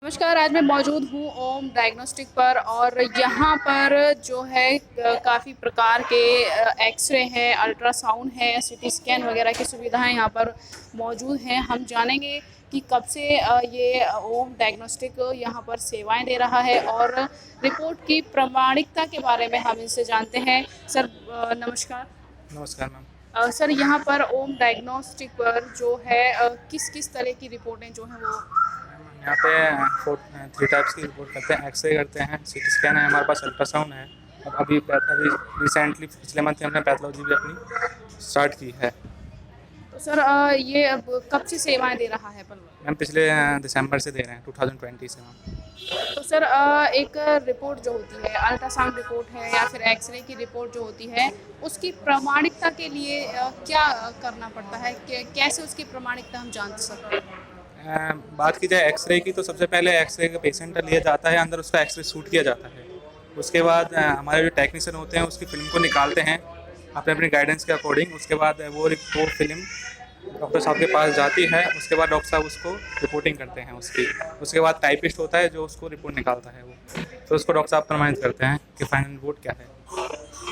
नमस्कार, आज मैं मौजूद हूँ ओम डायग्नोस्टिक पर और यहाँ पर जो है काफ़ी प्रकार के एक्स-रे हैं, अल्ट्रासाउंड है, सीटी स्कैन वगैरह की सुविधाएँ यहाँ पर मौजूद हैं। हम जानेंगे कि कब से ये ओम डायग्नोस्टिक यहाँ पर सेवाएँ दे रहा है और रिपोर्ट की प्रामाणिकता के बारे में हम इनसे जानते हैं। सर नमस्कार। नमस्कार मैम। सर यहाँ पर ओम डायग्नोस्टिक पर जो है किस-किस तरह की रिपोर्टें जो हैं वो मैम हम यहाँ पे 3 टाइप्स की रिपोर्ट करते हैं। एक्सरे करते हैं, सीटी स्कैन है, हमारे पास अल्ट्रासाउंड है और अभी रिसेंटली पिछले मंथ हमने पैथोलॉजी भी अपनी स्टार्ट की है। तो सर ये अब कब से सेवाएँ दे रहा है पलवल? मैम पिछले दिसंबर से दे रहे हैं 2020 से मैम। तो सर एक रिपोर्ट जो होती है, अल्ट्रासाउंड रिपोर्ट है या फिर एक्स-रे की रिपोर्ट जो होती है, उसकी प्रामाणिकता के लिए क्या करना पड़ता है? कैसे उसकी प्रामाणिकता हम जान सकते हैं? बात की जाए एक्सरे की तो सबसे पहले एक्सरे का पेशेंट लिया जाता है, अंदर उसका एक्सरे शूट किया जाता है। उसके बाद हमारे जो टेक्नीशियन होते हैं उसकी फ़िल्म को निकालते हैं अपने अपनी गाइडेंस के अकॉर्डिंग। उसके बाद वो फ़िल्म डॉक्टर साहब के पास जाती है। उसके बाद डॉक्टर साहब उसको रिपोर्टिंग करते हैं उसकी। उसके बाद टाइपिस्ट होता है जो उसको रिपोर्ट निकालता है वो। तो उसको डॉक्टर साहब प्रमाणित करते हैं कि फाइनल रिपोर्ट क्या है।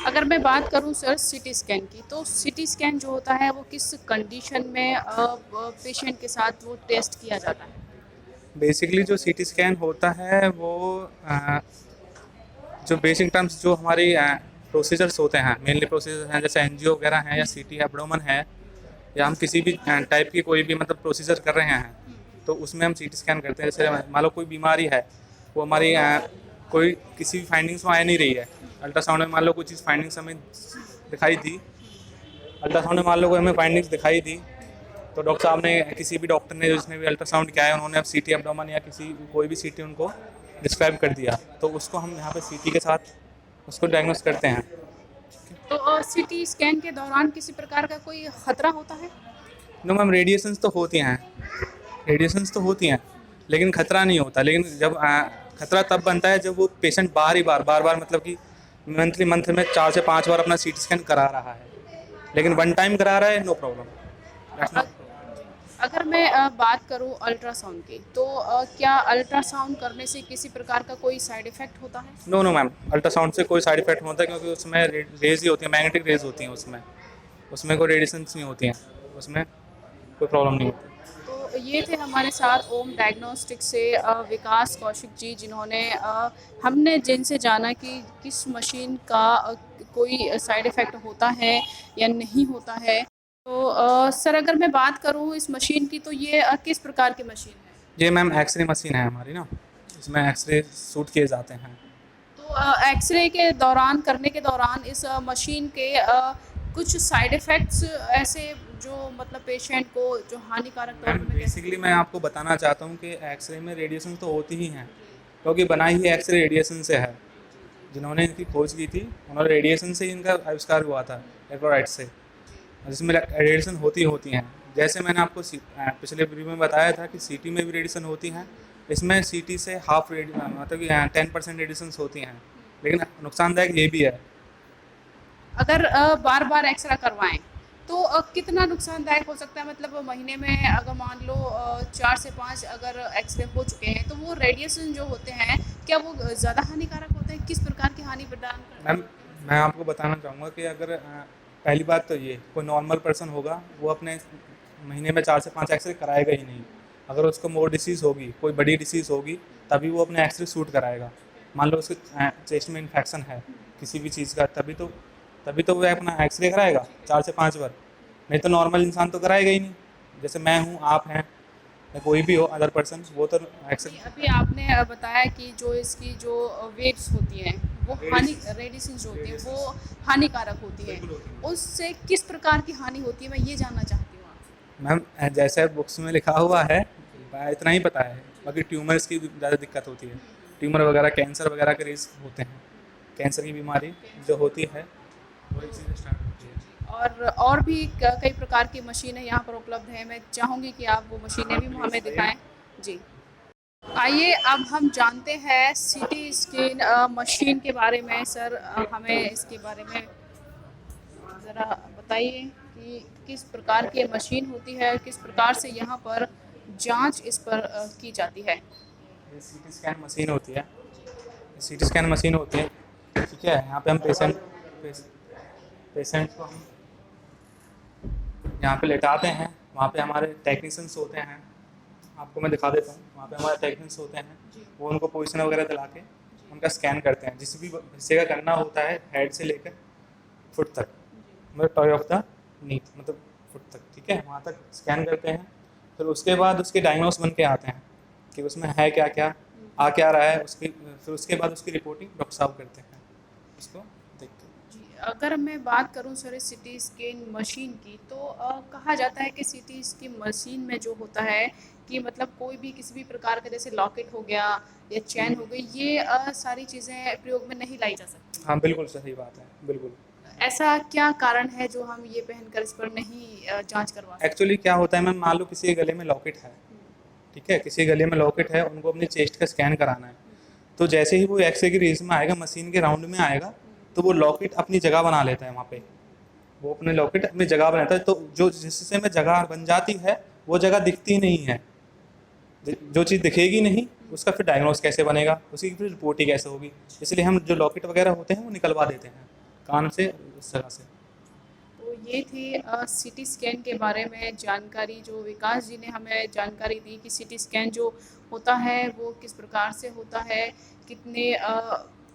अगर मैं बात करूँ सर सीटी स्कैन की, तो सीटी स्कैन जो होता है वो किस कंडीशन में पेशेंट के साथ वो टेस्ट किया जाता है? बेसिकली जो सीटी स्कैन होता है वो जो बेसिक टर्म्स जो हमारी प्रोसीजर्स होते हैं, मेनली प्रोसीजर हैं जैसे एंजियो वगैरह हैं या सीटी एब्डोमेन है या हम किसी भी टाइप की कोई भी मतलब प्रोसीजर कर रहे हैं तो उसमें हम सीटी स्कैन करते हैं। जैसे मान लो कोई बीमारी है, वो हमारी कोई किसी भी फाइंडिंग्स में आ नहीं रही है। अल्ट्रासाउंड में मान लो कोई चीज़ फाइंडिंग्स हमें दिखाई दी, अल्ट्रासाउंड में मान लो कोई हमें फाइंडिंग्स दिखाई दी, तो डॉक्टर साहब ने किसी भी डॉक्टर ने जिसने भी अल्ट्रासाउंड किया है उन्होंने अब सीटी एब्डोमेन या किसी कोई भी सीटी उनको डिस्क्राइब कर दिया, तो उसको हम यहाँ पे सीटी के साथ उसको डायग्नोस करते हैं। तो सीटी स्कैन के दौरान किसी प्रकार का कोई खतरा होता है? नो मैम, रेडिएशंस तो होती हैं, रेडिएशंस तो होती हैं, लेकिन खतरा नहीं होता। लेकिन जब खतरा तब बनता है जब वो पेशेंट बार बार मतलब कि मंथली मंथ में 4 से 5 बार अपना सीटी स्कैन करा रहा है। लेकिन वन टाइम करा रहा है, no problem, that's a, not problem. अगर मैं बात करूँ अल्ट्रासाउंड की, तो क्या अल्ट्रासाउंड करने से किसी प्रकार का कोई साइड इफ़ेक्ट होता है? नो नो मैम, अल्ट्रासाउंड से कोई साइड इफेक्ट नहीं होता क्योंकि उसमें रेज ही होती है, मैग्नेटिक रेज होती हैं उसमें। उसमें कोई रेडिएशंस नहीं होती हैं, उसमें कोई प्रॉब्लम नहीं होती। तो ये थे हमारे साथ ओम डायग्नोस्टिक से विकास कौशिक जी, जिन्होंने हमने जिनसे जाना कि किस मशीन का कोई साइड इफ़ेक्ट होता है या नहीं होता है। तो सर अगर मैं बात करूँ इस मशीन की, तो ये किस प्रकार की मशीन है? ये मैम एक्सरे मशीन है हमारी ना, इसमें एक्सरे शूट किए जाते हैं। तो एक्स-रे के दौरान करने के दौरान इस मशीन के कुछ साइड इफ़ेक्ट्स ऐसे जो मतलब पेशेंट को जो हानिकारक तौर मैम पे मैं कह सकती बेसिकली मैं आपको बताना चाहता हूँ कि एक्सरे में रेडिएशन तो होती ही हैं, क्योंकि बना ही एक्सरे रेडिएशन से है। जिन्होंने इनकी खोज की थी उन्होंने रेडिएशन से ही इनका आविष्कार हुआ था, इलेक्ट्रोलाइट से, जिसमें रेडिएशन होती हैं। जैसे मैंने आपको पिछले वीडियो में बताया था कि सीटी में भी रेडिएशन होती हैं, इसमें सीटी से हाफ मतलब कि 10% रेडिएशन होती हैं, लेकिन नुकसानदायक ये भी है। अगर बार-बार एक्स-रे करवाएँ, तो कितना नुकसानदायक हो सकता है? मतलब महीने में अगर मान लो 4 से 5 अगर एक्स-रे हो चुके हैं, तो वो रेडिएशन जो होते हैं, क्या वो ज़्यादा हानिकारक होते हैं? किस प्रकार की हानि प्रदान करते मैम हैं? मैं आपको बताना चाहूँगा कि अगर पहली बात तो ये कोई नॉर्मल पर्सन होगा वो अपने महीने में 4 से 5 एक्सरे कराएगा ही नहीं। अगर उसको मोर डिसीज़ होगी, कोई बड़ी डिसीज़ होगी, तभी वो अपने एक्सरे शूट कराएगा। मान लो उसके चेस्ट में इन्फेक्शन है किसी भी चीज़ का, तभी तो वह अपना एक्सरे कराएगा 4 से 5 बार। नहीं तो नॉर्मल इंसान तो कराएगा ही नहीं। जैसे मैं हूँ, आप हैं या कोई भी हो अदर पर्सन, वो तो अभी एक्सरे अभी आपने बताया कि जो इसकी जो वेव्स होती हैं, वो रेडिएशंस जो होती हैं, वो हानिकारक होती हैं। बिल्कुल होती हैं। उससे किस प्रकार की हानि होती है, मैं ये जानना चाहती हूँ आपसे? मैम जैसे बुक्स में लिखा हुआ है इतना ही पता है, बाकी ट्यूमर्स की ज़्यादा दिक्कत होती है। ट्यूमर वगैरह, कैंसर वगैरह के रिस्क होते हैं। कैंसर की बीमारी जो होती है वही चीज़ें स्टार्ट होती है। और भी कई प्रकार की मशीनें यहाँ पर उपलब्ध हैं। मैं चाहूँगी कि आप वो मशीनें भी हमें दिखाएँ। जी। आइए अब हम जानते हैं सीटी स्कैन मशीन के बारे में। सर हमें इसके बारे में ज़रा बताइए कि किस प्रकार की ये मशीन होती है, किस प्रकार से यहाँ पर जाँच इस पर की जाती है? ये सीटी स्कैन मशीन होती है, सीटी स्कैन मशीन होती है, ठीक है। यहाँ पे हम पेशेंट को हम यहाँ पे लेटाते हैं, वहाँ पे हमारे टेक्नीशियंस होते हैं, आपको मैं दिखा देता हूँ। वहाँ पे हमारे टेक्नीशियंस होते हैं, वो उनको पोजीशन वगैरह दिला के उनका स्कैन करते हैं, जिस भी हिस्से का करना होता है, हेड से लेकर फुट तक, मतलब टॉय ऑफ द नी, मतलब फुट तक, ठीक है, वहाँ तक स्कैन करते हैं। फिर उसके बाद उसके डायग्नोस बन के आते हैं कि उसमें है क्या क्या, आ क्या रहा है, फिर उसके बाद उसकी रिपोर्टिंग डॉक्टर साहब करते हैं उसको देख के। जी, अगर मैं बात करूं सर सिटी स्कैन मशीन की, तो कहा जाता है कि सिटी स्कैन मशीन में जो होता है कि मतलब कोई भी किसी भी प्रकार का, जैसे लॉकेट हो गया या चैन हो गई, ये सारी चीज़ें प्रयोग में नहीं लाई जा सकती। हाँ बिल्कुल सही बात है, बिल्कुल। ऐसा क्या कारण है जो हम ये पहनकर इस पर नहीं जांच करवा सकते? एक्चुअली क्या होता है मैम, मान लो किसी के गले में लॉकेट है, ठीक है, किसी गले में लॉकेट है, उनको अपनी चेस्ट का स्कैन कराना है, तो जैसे ही वो एक्सरे की रेस में आएगा, मशीन के राउंड में आएगा, तो वो लॉकेट अपनी जगह बना लेता है वहाँ पे, वो अपने लॉकेट अपनी जगह बनाता है, तो जो जिससे में जगह बन जाती है, वो जगह दिखती नहीं है, जो चीज़ दिखेगी नहीं, उसका फिर डायग्नोस कैसे बनेगा, उसकी फिर रिपोर्ट ही कैसे होगी, इसलिए हम जो लॉकेट वगैरह होते हैं वो निकलवा देते हैं कान से, उस जगह से। तो ये थी सिटी स्कैन के बारे में जानकारी, जो विकास जी ने हमें जानकारी दी कि सिटी स्कैन जो होता है वो किस प्रकार से होता है, कितने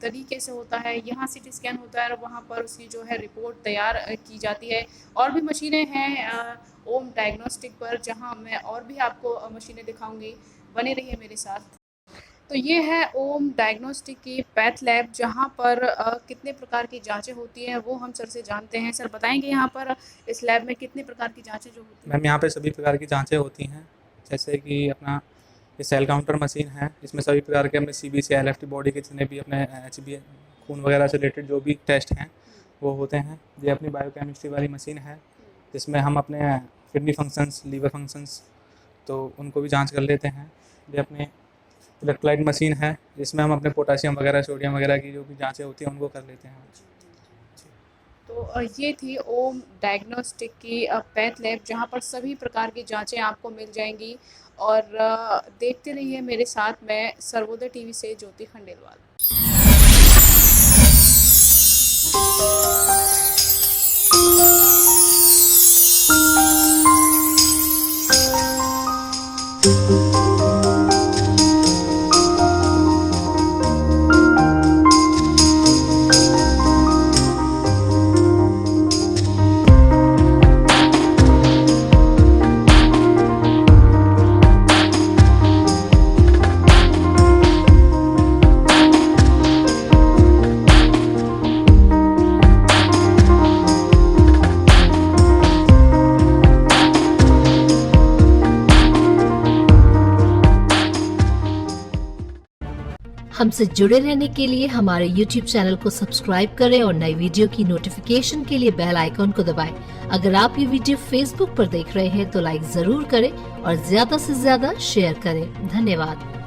तरीके से होता है। यहाँ सिटी स्कैन होता है और वहाँ पर उसकी जो है रिपोर्ट तैयार की जाती है। और भी मशीनें हैं ओम डायग्नोस्टिक पर, जहाँ मैं और भी आपको मशीनें दिखाऊंगी, बने रहिए मेरे साथ। तो ये है ओम डायग्नोस्टिक की पैथ लैब, जहाँ पर कितने प्रकार की जांचें होती हैं वो हम सर से जानते हैं। सर बताएंगे यहाँ पर इस लैब में कितने प्रकार की जांचें जो होती हैं? मैम यहाँ पे सभी प्रकार की जांचें होती हैं, जैसे कि अपना ये सेल काउंटर मशीन है, इसमें सभी प्रकार के अपने CBC LFT बॉडी के जितने भी अपने HB खून वगैरह से रिलेटेड जो भी टेस्ट हैं वो होते हैं। ये अपनी बायोकेमिस्ट्री वाली मशीन है, जिसमें हम अपने किडनी फंक्शंस, लीवर फंक्शंस, तो उनको भी जांच कर लेते हैं। ये अपने इलेक्ट्रोलाइट मशीन है, जिसमें हम अपने पोटाशियम वगैरह, सोडियम वगैरह की जो भी जांचें होती हैं उनको कर लेते हैं। तो ये थी ओम डायग्नोस्टिक की पैथ लैब, जहाँ पर सभी प्रकार की जांचें आपको मिल जाएंगी। और देखते रहिए मेरे साथ, मैं सर्वोदय टीवी से ज्योति खंडेलवाल। हमसे जुड़े रहने के लिए हमारे YouTube चैनल को सब्सक्राइब करें और नई वीडियो की नोटिफिकेशन के लिए बेल आइकॉन को दबाएं। अगर आप ये वीडियो Facebook पर देख रहे हैं तो लाइक जरूर करें और ज्यादा से ज्यादा शेयर करें। धन्यवाद।